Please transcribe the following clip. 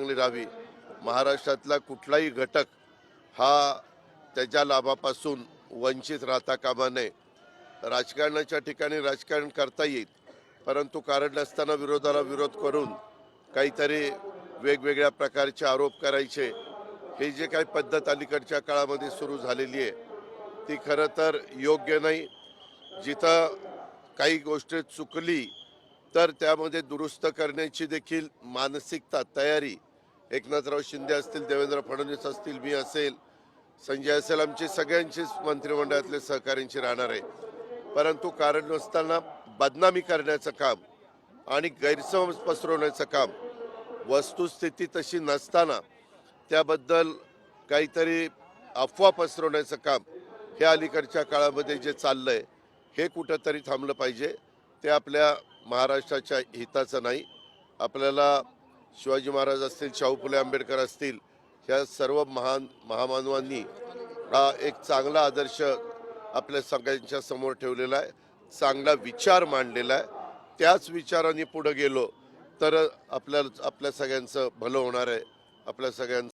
चांगली राहावी, महाराष्ट्रातला कुठलाही घटक हा त्याच्या लाभापासून वंचित राहता कामा नये. राजकारणाच्या ठिकाणी राजकारण करता येईल, परंतु कारण नसताना विरोधाला विरोध करून काहीतरी वेगवेगळ्या प्रकारचे आरोप करायचे, हे जे काही पद्धत अलीकडच्या काळामध्ये सुरू झालेली आहे ती खरं तर योग्य नाही. जिथं काही गोष्ट चुकली तर त्यामध्ये दुरुस्त करण्याची देखील मानसिकता, तयारी एकनाथराव शिंदे असतील, देवेंद्र फडणवीस असतील, मी असेल, संजय असेल, आमची सगळ्यांचीच मंत्रिमंडळातले सहकाऱ्यांची राहणार आहे. परंतु कारण नसताना बदनामी करण्याचं काम आणि गैरसमज पसरवण्याचं काम, वस्तुस्थिती तशी नसताना त्याबद्दल काहीतरी अफवा पसरवण्याचं काम, हे अलीकडच्या काळामध्ये जे चाललंय हे कुठंतरी थांबलं पाहिजे. ते आपल्या महाराष्ट्राच्या हिताचं नाही. आपल्याला शिवाजी महाराज असतील, शाहू फुले आंबेडकर असतील, ह्या सर्व महान महामानवांनी हा एक चांगला आदर्श आपल्या सगळ्यांच्या समोर ठेवलेला आहे, चांगला विचार मांडलेला आहे. त्याच विचारांनी पुढे गेलो तर आपल्या सगळ्यांचं भलं होणार आहे, आपल्या सगळ्यांचं